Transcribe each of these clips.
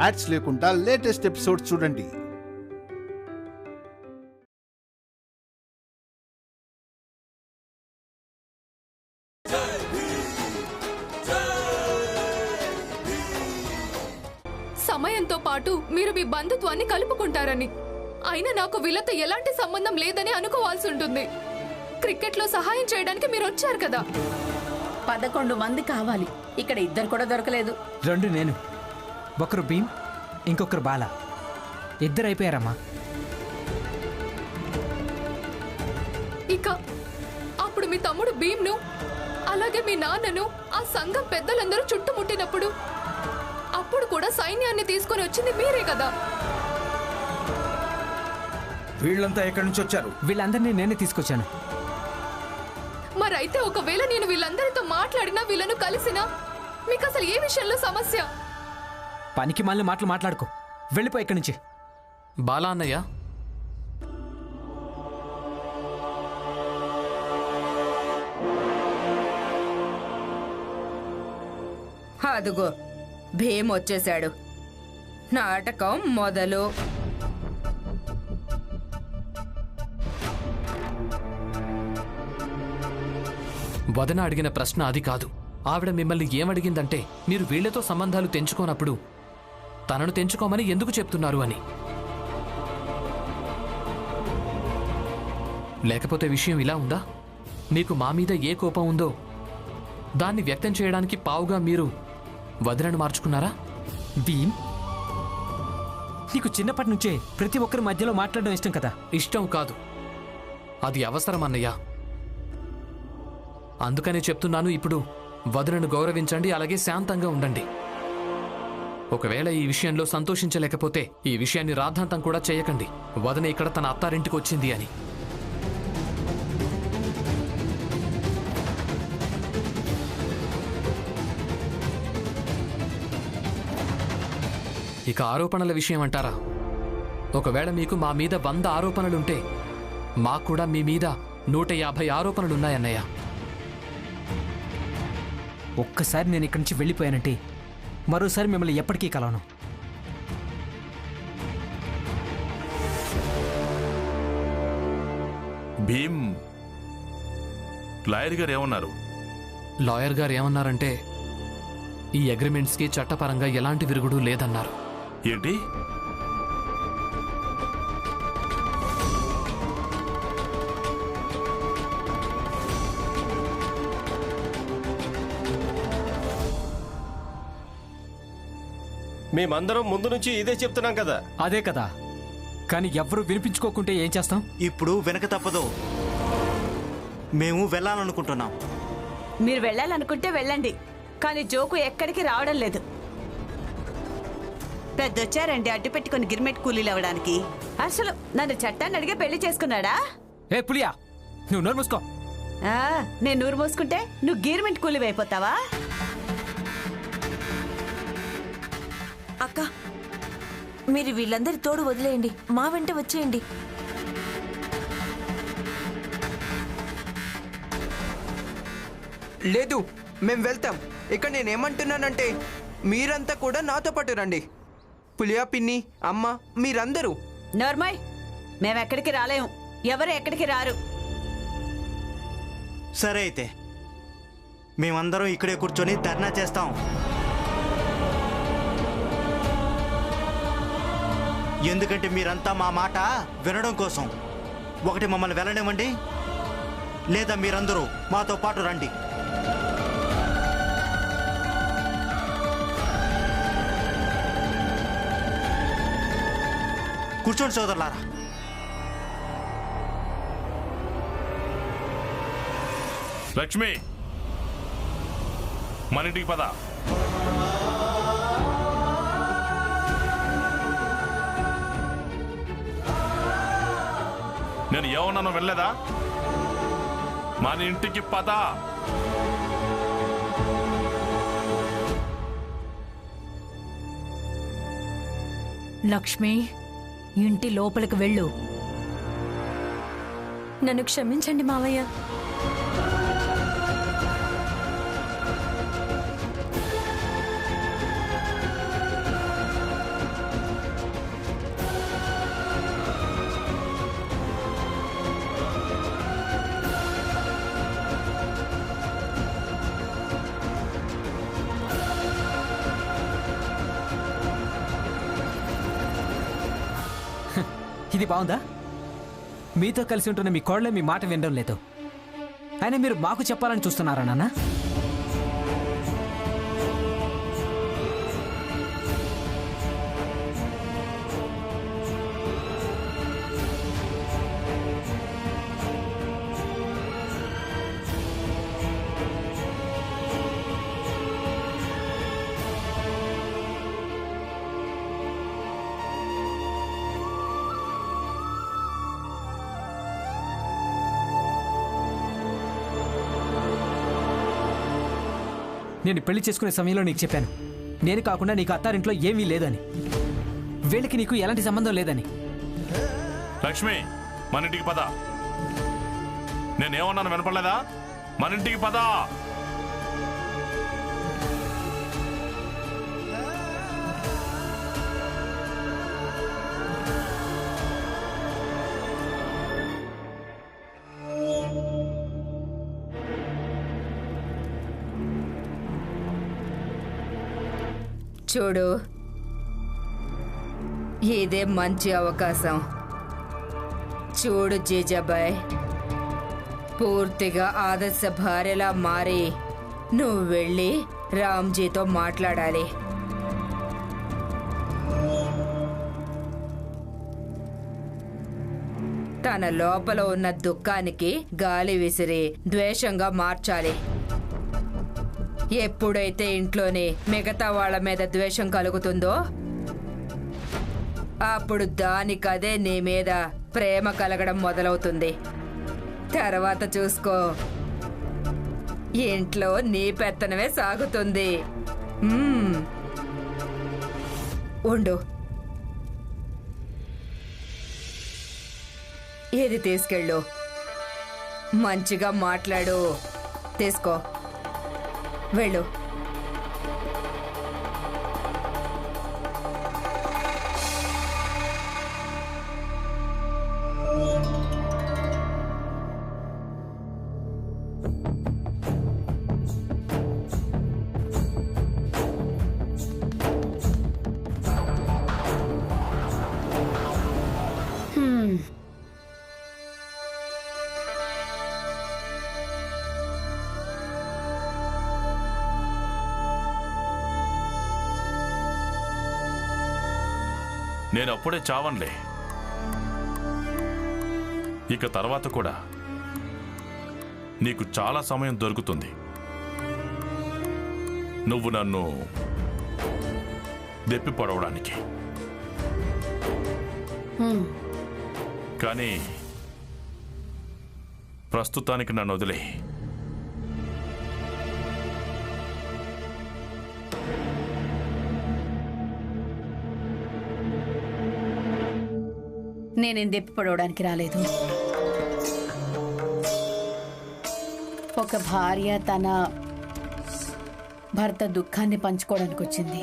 Ads లేకుండా latest episodes చూడండి. సమయంతో పాటు మీరు మీ బంధుత్వాన్ని కలుపుకుంటారని, అయినా నాకు వీళ్ళతో ఎలాంటి సంబంధం లేదని అనుకోవాల్సి ఉంటుంది. క్రికెట్లో సహాయం చేయడానికి మీరు వచ్చారు కదా. 11 మంది కావాలి, ఇక్కడ 2 కూడా దొరకలేదు. 2 నేను, ఒకరు భీమ్, ఇంకొకరు బాల. 2 అయిపోయారమ్మా. ఇక అప్పుడు మీ తమ్ముడు భీమ్ను, అలాగే మీ నాన్నను ఆ సంఘం పెద్దలందరూ చుట్టుముట్టినప్పుడు అప్పుడు కూడా సైన్యాన్ని తీసుకొని వచ్చింది మీరే కదా. వీళ్ళంతా ఎక్కడి నుంచి వచ్చారు? వీళ్ళందరినీ నేనే తీసుకొచ్చాను. మరైతే ఒకవేళ నేను వీళ్ళందరితో మాట్లాడినా, వీళ్ళను కలిసినా మీకు అసలు ఏ విషయంలో సమస్య? పనికి మళ్ళీ మాట్లాడుకో, వెళ్ళిపో ఇక్కడి నుంచి. బాలా అన్నయ్య, అదుగో భీమ్ వచ్చేశాడు. నాటకం మొదలు. వదన అడిగిన ప్రశ్న అది కాదు. ఆవిడ మిమ్మల్ని ఏమడిగిందంటే, మీరు వీళ్లతో సంబంధాలు తెంచుకోనప్పుడు తనను తెంచుకోమని ఎందుకు చెప్తున్నారు అని. లేకపోతే విషయం ఇలా ఉందా? మీకు మా మీద ఏ కోపం ఉందో దాన్ని వ్యక్తం చేయడానికి పావుగా మీరు వదనను మార్చుకున్నారా? భీమ్, నీకు చిన్నప్పటి నుంచే ప్రతి ఒక్కరి మధ్యలో మాట్లాడడం ఇష్టం కదా. ఇష్టం కాదు, అది అవసరం అన్నయ్య. అందుకనే చెప్తున్నాను, ఇప్పుడు వదనను గౌరవించండి, అలాగే శాంతంగా ఉండండి. ఒకవేళ ఈ విషయంలో సంతోషించలేకపోతే ఈ విషయాన్ని రాద్ధాంతం కూడా చేయకండి. వదన ఇక్కడ తన అత్తారింటికి వచ్చింది అని. ఇక ఆరోపణల విషయం అంటారా? ఒకవేళ మీకు మా మీద 100 ఆరోపణలుంటే మాకు కూడా మీ మీద 150 ఆరోపణలున్నాయన్నయ్య. ఒక్కసారి నేను ఇక్కడి నుంచి వెళ్ళిపోయానంటే మరోసారి మిమ్మల్ని ఎప్పటికీ కలవను. భీమ్, లాయర్ గారు ఏమన్నారు? లాయర్ గారు ఏమన్నారంటే, ఈ అగ్రిమెంట్స్కి చట్టపరంగా ఎలాంటి విరుగుడు లేదన్నారు. ఏంటి? మేమందరం ముందు నుంచి ఇదే చెప్తున్నాం కదా. అదే కదా, కానీ ఎవ్వరూ వినిపించుకోకుంటే ఏం చేస్తాం? ఇప్పుడు వెనక తప్పదు. మేము వెళ్ళాలనుకుంటున్నాం. మీరు వెళ్ళాలనుకుంటే వెళ్ళండి, కానీ జోకు ఎక్కడికి రావడం లేదు. పెద్దొచ్చారండి అడ్డు పెట్టుకుని గిర్మెట్ కూలీలు అవ్వడానికి. అసలు నన్ను చట్టాన్ని అడిగే పెళ్లి చేసుకున్నాడా? ఏ పులియా, నువ్వు నోరు మూసుకో. నేను నూరు మూసుకుంటే నువ్వు గిర్మెట్ కూలీవి అయిపోతావా? అక్క, మీరు వీళ్ళందరి తోడు వదిలేయండి, మా వెంట వచ్చేయండి. లేదు, మేం వెళ్తాం. ఇక్కడ నేనేమంటున్నానంటే మీరంతా కూడా నాతో పాటు రండి. పులియా, పిన్ని, అమ్మ, మీరందరూ. నోర్మయ్, మేమెక్కడికి రాలేము, ఎవరు ఎక్కడికి రారు. సరే అయితే మేమందరం ఇక్కడే కూర్చొని ధర్నా చేస్తాం. ఎందుకంటే మీరంతా మా మాట వినడం కోసం. ఒకటి మమ్మల్ని వెళ్ళనివ్వండి, లేదా మీరందరూ మాతో పాటు రండి. కూర్చోండి సోదరులారా. లక్ష్మి, మన ఇంటికి పద. నేను ఏమన్నానో వెళ్ళలేదా? మన ఇంటికి పద. లక్ష్మి, ఇంటి లోపలికి వెళ్ళు. నన్ను క్షమించండి మావయ్య. ఇది బాగుందా? మీతో కలిసి ఉంటున్న మీ కోడలే మీ మాట వినడం లేదు. అయినా మీరు మాకు చెప్పాలని చూస్తున్నారా నాన్న? నేను పెళ్లి చేసుకునే సమయంలో నీకు చెప్పాను, నేను కాకుండా నీకు అత్తారింట్లో ఏమీ లేదని, వీళ్ళకి నీకు ఎలాంటి సంబంధం లేదని. లక్ష్మి, మన ఇంటికి పద. నేనేమన్నాను వినపడలేదా? మన ఇంటికి పద. చూడు, ఇదే మంచి అవకాశం. చూడు జీజాబాయ్, పూర్తిగా ఆదర్శ భార్యలా మారి నువ్వు వెళ్ళి రామ్జీతో మాట్లాడాలి. తన లోపల ఉన్న దుఃఖానికి గాలి విసిరి ద్వేషంగా మార్చాలి. ఎప్పుడైతే ఇంట్లోనే మిగతా వాళ్ళ మీద ద్వేషం కలుగుతుందో అప్పుడు దానికదే నీ మీద ప్రేమ కలగడం మొదలవుతుంది. తర్వాత చూసుకో, ఇంట్లో నీ పెత్తనమే సాగుతుంది. ఉండు, ఏది తీసుకెళ్ళు, మంచిగా మాట్లాడు. తీసుకో, వెళ్ళు. నేను అప్పుడే చావన్లే. ఇక తర్వాత కూడా నీకు చాలా సమయం దొరుకుతుంది. నువ్వు నన్ను దెప్పి పడవడానికి. కానీ ప్రస్తుతానికి నన్ను వదిలే. నేనేం దెప్పి పడవడానికి రాలేదు. ఒక భార్య తన భర్త దుఃఖాన్ని పంచుకోవడానికి వచ్చింది.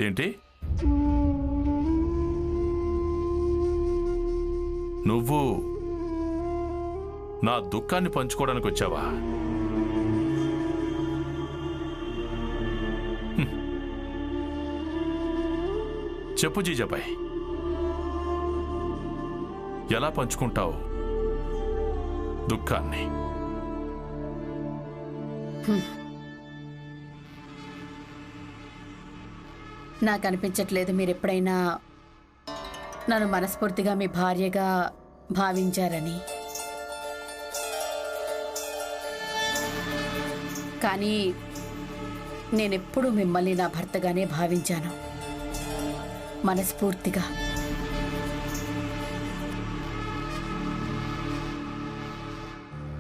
ఏంటి? నువ్వు నా దుఃఖాన్ని పంచుకోవడానికి వచ్చావా? చెప్పు జీజాబాయ్, ఎలా పంచుకుంటావు దుఃఖాన్ని? నాకు అనిపించట్లేదు మీరు ఎప్పుడైనా నన్ను మనస్ఫూర్తిగా మీ భార్యగా భావించారని. కానీ నేనెప్పుడూ మిమ్మల్ని నా భర్తగానే భావించాను, మనస్ఫూర్తిగా.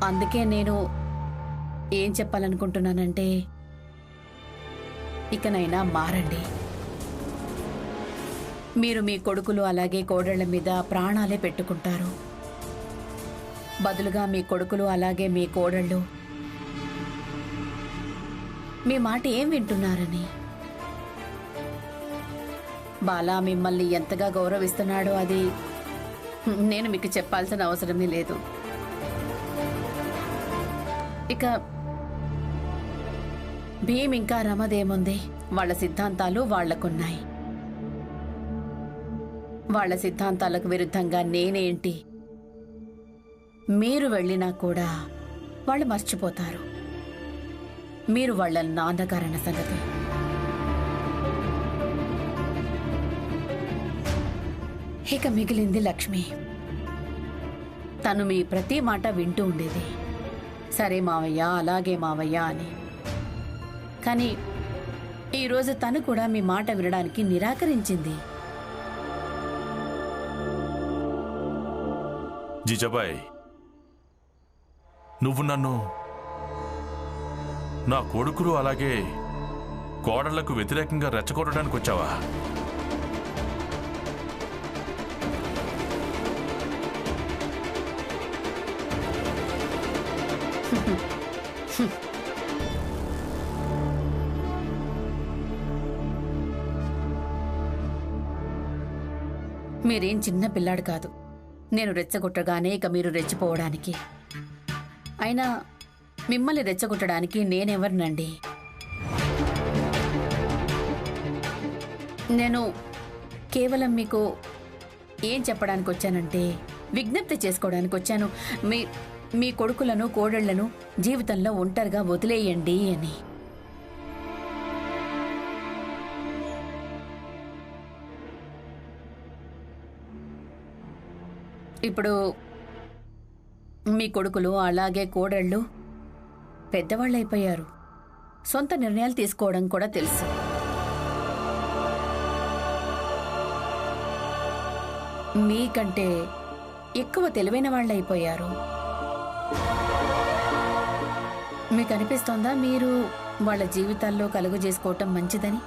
అందుకే నేను ఏం చెప్పాలనుకుంటున్నానంటే, ఇకనైనా మారండి. మీరు మీ కొడుకులు అలాగే కోడళ్ల మీద ప్రాణాలే పెట్టుకుంటారు. బదులుగా మీ కొడుకులు అలాగే మీ కోడళ్ళు మీ మాట ఏం వింటున్నారని. బాలా మిమ్మల్ని ఎంతగా గౌరవిస్తున్నాడో అది నేను మీకు చెప్పాల్సిన అవసరమే లేదు. ఇక భీమ్ ఇంకా రమదేముంది, వాళ్ళ సిద్ధాంతాలు వాళ్లకున్నాయి. వాళ్ళ సిద్ధాంతాలకు విరుద్ధంగా నేనేంటి? మీరు వెళ్ళినా కూడా వాళ్ళు మర్చిపోతారు మీరు వాళ్ళ నాన్నగారన్న సంగతి. ఇక మిగిలింది లక్ష్మి. తను మీ ప్రతి మాట వింటూ ఉండేది, సరే మావయ్య, అలాగే మావయ్య అని. కానీ ఈరోజు తను కూడా మీ మాట వినడానికి నిరాకరించింది. జీజాబాయ్, నువ్వు నన్ను నా కొడుకులు అలాగే కోడళ్లకు వ్యతిరేకంగా రెచ్చగొట్టడానికి వచ్చావా? మీరేం చిన్న పిల్లాడు కాదు, నేను రెచ్చగొట్టగానే ఇక మీరు రెచ్చిపోవడానికి. అయినా మిమ్మల్ని రెచ్చగొట్టడానికి నేనెవరినండి? నేను కేవలం మీకు ఏం చెప్పడానికి వచ్చానంటే, విజ్ఞప్తి చేసుకోవడానికి వచ్చాను. మీ కొడుకులను కోడళ్లను జీవితంలో ఒంటరిగా వదిలేయండి అని. ఇప్పుడు మీ కొడుకులు అలాగే కోడళ్ళు పెద్దవాళ్ళైపోయారు, సొంత నిర్ణయాలు తీసుకోవడం కూడా తెలుసు. మీకంటే ఎక్కువ తెలివైన వాళ్ళైపోయారు. మీకు అనిపిస్తోందా మీరు వాళ్ళ జీవితాల్లో కలుగు చేసుకోవటం మంచిదని?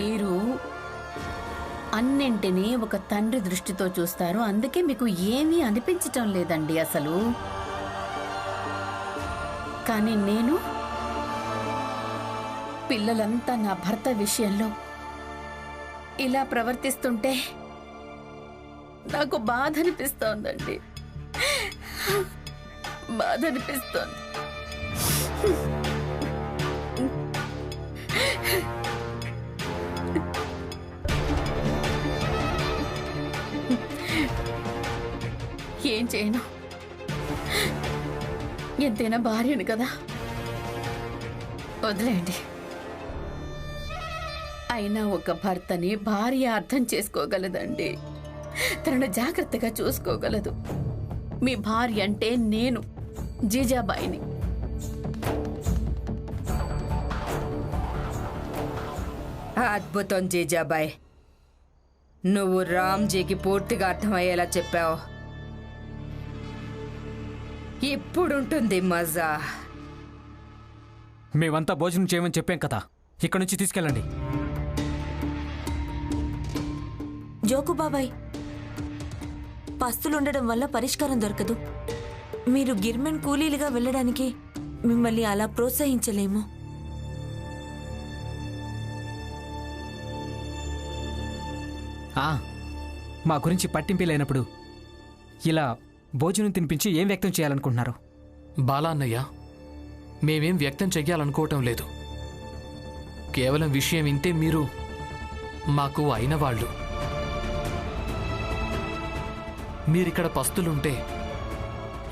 మీరు అన్నింటినీ ఒక తండ్రి దృష్టితో చూస్తారు, అందుకే మీకు ఏమీ అనిపించటం లేదండి అసలు. కానీ నేను పిల్లలంతా నా భర్త విషయంలో ఇలా ప్రవర్తిస్తుంటే నాకు బాధ అనిపిస్తోందండి, బాధ అనిపిస్తోంది. ఏం చేయను, ఎంతైనా భార్యను కదా, వదిలేండి. అయినా ఒక భర్తని భార్య అర్థం చేసుకోగలదండి, తనను జాగ్రత్తగా చూసుకోగలదు. మీ భార్య అంటే నేను, జీజాబాయిని. అద్భుతం జీజాబాయ్, నువ్వు రామ్జీకి పూర్తిగా అర్థమయ్యేలా చెప్పావు. ఇప్పుడుంటుంది మజా. మేమంతా భోజనం చేయమని చెప్పాం కదా, ఇక్కడి నుంచి తీసుకెళ్ళండి. జోకు బాబాయ్, పస్తులుండడం వల్ల పరిష్కారం దొరకదు. మీరు గిర్మెన్ కూలీలుగా వెళ్ళడానికి మిమ్మల్ని అలా ప్రోత్సహించలేము. మా గురించి పట్టింపు లేనప్పుడు ఇలా భోజనం తినిపించి ఏం వ్యక్తం చేయాలనుకుంటున్నారు? బాలా అన్నయ్య, మేమేం వ్యక్తం చెయ్యాలనుకోవటం లేదు. కేవలం విషయం ఇంతే, మీరు మాకు అయిన వాళ్ళు. మీరిక్కడ పస్తులుంటే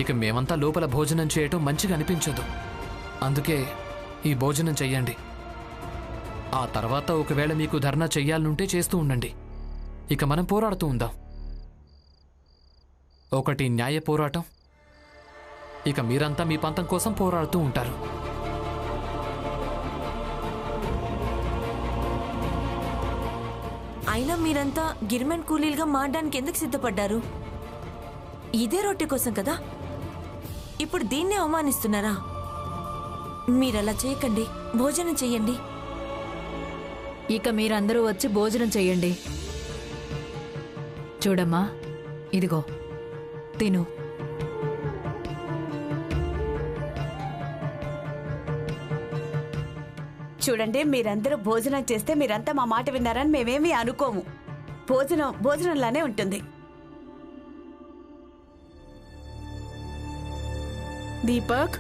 ఇక మేమంతా లోపల భోజనం చేయటం మంచిగా అనిపించదు. అందుకే ఈ భోజనం చెయ్యండి. ఆ తర్వాత ఒకవేళ మీకు ధర్నా చెయ్యాలనుంటే చేస్తూ ఉండండి. ఇక మనం పోరాడుతూ ఉందాం. ఒకటి న్యాయ పోరాటం, ఇక మీరంతా మీ పంతం కోసం పోరాడుతూ ఉంటారు. అయినా మీరంతా గిర్మెన్ కూలీలుగా మారడానికి ఎందుకు సిద్ధపడ్డారు? ఇదే రొట్టె కోసం కదా. ఇప్పుడు దీన్నే అవమానిస్తున్నారా? మీరలా చేయకండి, భోజనం చెయ్యండి. ఇక మీరందరూ వచ్చి భోజనం చెయ్యండి. చూడమ్మా, ఇదిగో తిను. చూడండి, మీరందరూ భోజనం చేస్తే మీరంతా మా మాట విన్నారని మేమేమీ అనుకోము. భోజనంలానే ఉంటుంది. దీపక్,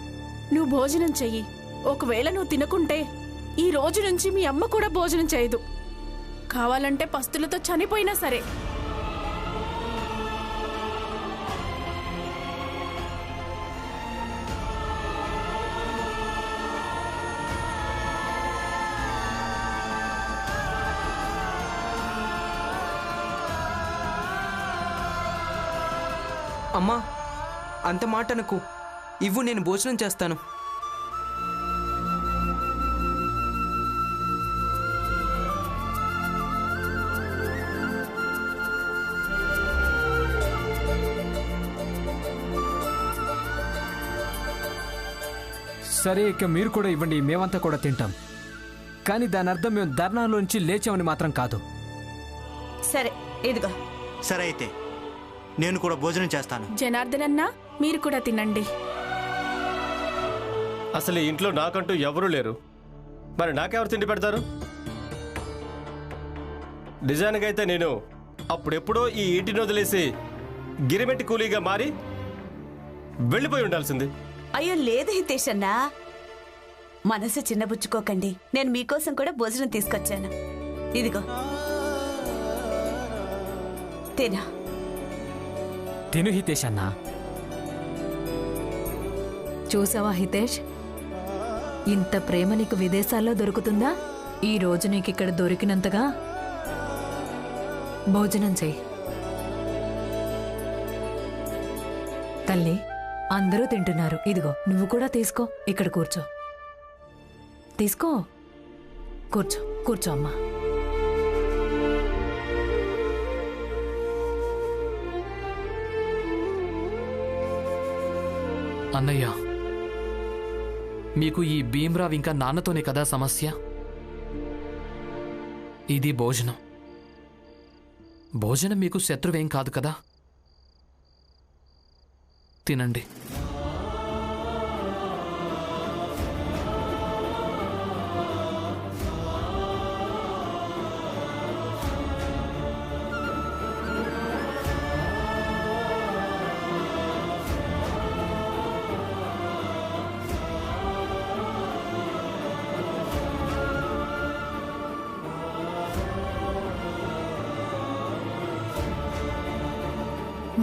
నువ్వు భోజనం చెయ్యి. ఒకవేళ నువ్వు తినకుంటే ఈ రోజు నుంచి మీ అమ్మ కూడా భోజనం చేయదు. కావాలంటే పస్తులతో చనిపోయినా సరే. అమ్మా, అంత మాట అనకు. ఇవ్వు, నేను భోజనం చేస్తాను. సరే, ఇక మీరు కూడా ఇవ్వండి, మేమంతా కూడా తింటాం. కానీ దాని అర్థం మేము ధర్నాలోంచి లేచామని మాత్రం కాదు. సరే, ఇదిగో. సరే అయితే నేను కూడా భోజనం చేస్తాను. జనార్దన్ అన్నా, మీరు కూడా తినండి. అసలు ఈ ఇంట్లో నాకంటూ ఎవరూ లేరు, మరి నాకెవరు తిండి పెడతారు? నిజానికి అయితే నేను అప్పుడెప్పుడో ఈ ఇంటిని వదిలేసి గిరిమెట్టి కూలీగా మారి వెళ్ళిపోయి ఉండాల్సింది. అయ్యో లేదు హితేష్ అన్నా, మనసు చిన్నబుచ్చుకోకండి. నేను మీకోసం కూడా భోజనం తీసుకొచ్చాను. ఇదిగో తినా. తిను హితేష్ అన్నా. చూసావా హితేష్, ఇంత ప్రేమ నీకు విదేశాల్లో దొరుకుతుందా? ఈ రోజు నీకు ఇక్కడ దొరికినంతగా భోజనం చెయ్యి. తల్లి, అందరూ తింటున్నారు, ఇదిగో నువ్వు కూడా తీసుకో. ఇక్కడ కూర్చో, తీసుకో, కూర్చో, కూర్చో అమ్మా. అన్నయ్య, మీకు ఈ భీమ్రావ్ ఇంకా నాన్నతోనే కదా సమస్య? ఇది భోజనం. భోజనం మీకు శత్రువేం కాదు కదా, తినండి.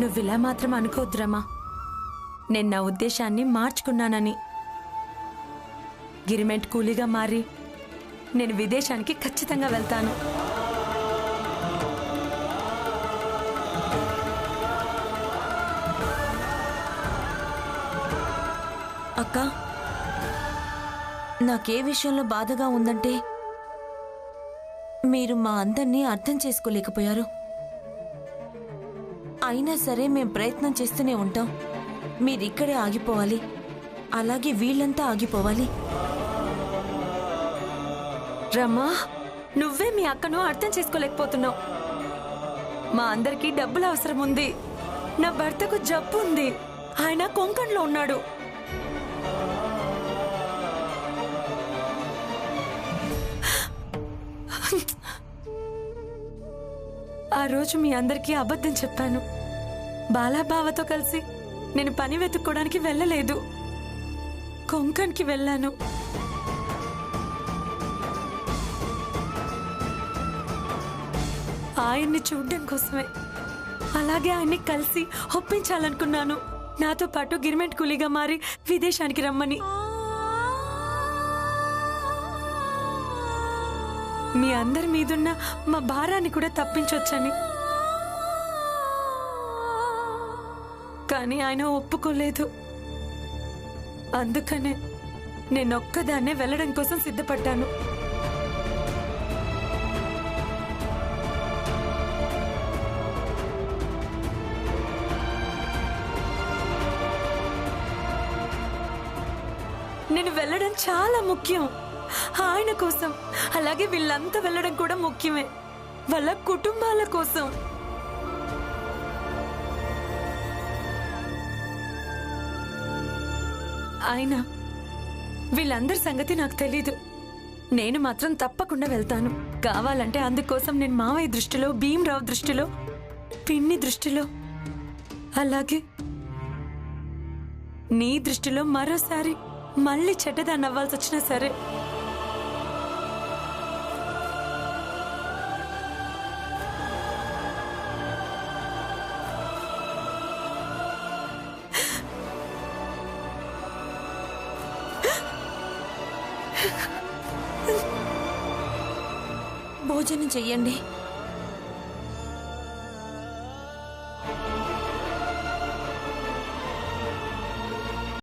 నువ్విలా మాత్రం అనుకోద్దురమ్మా. నేను నా ఉద్దేశాన్ని మార్చుకున్నానని. గిరిమెంట్ కూలీగా మారి నేను విదేశానికి ఖచ్చితంగా వెళ్తాను. అక్క, నాకే విషయంలో బాధగా ఉందంటే మీరు మా అందరినీ అర్థం చేసుకోలేకపోయారు. అయినా సరే మేం ప్రయత్నం చేస్తూనే ఉంటాం. మీరిక్కడే ఆగిపోవాలి, అలాగే వీళ్ళంతా ఆగిపోవాలి. రమ్మా, నువ్వే మీ అక్కను అర్థం చేసుకోలేకపోతున్నావు. మా అందరికీ డబ్బుల అవసరం ఉంది. నా భర్తకు జబ్బు ఉంది, ఆయన కొంకణ్లో ఉన్నాడు. ఆ రోజు మీ అందరికీ అబద్ధం చెప్పాను. బాలాబావతో కలిసి నేను పని వెతుక్కోవడానికి వెళ్ళలేదు, కొంకణ్కి వెళ్ళాను. ఆయన్ని చూడడం కోసమే. అలాగే ఆయన్ని కలిసి ఒప్పించాలనుకున్నాను, నాతో పాటు గిరిమెంట్ కూలీగా మారి విదేశానికి రమ్మని. మీ అందరి మీదున్న మా భారాన్ని కూడా తప్పించొచ్చని. కానీ ఆయన ఒప్పుకోలేదు. అందుకనే నేనొక్కదాన్నే వెళ్ళడం కోసం సిద్ధపడ్డాను. నేను వెళ్ళడం చాలా ముఖ్యం ఆయన కోసం. అలాగే వీళ్ళంతా వెళ్ళడం కూడా ముఖ్యమే, వాళ్ళ కుటుంబాల కోసం. అయినా వీళ్ళందరి సంగతి నాకు తెలీదు. నేను మాత్రం తప్పకుండా వెళ్తాను. కావాలంటే అందుకోసం నేను మావయ్య దృష్టిలో, భీమ్రావ్ దృష్టిలో, పిన్ని దృష్టిలో, అలాగే నీ దృష్టిలో మరోసారి మళ్ళీ చెడ్డదాన్ని అవ్వాల్సి వచ్చినా సరే భోజనం చెయ్యండి.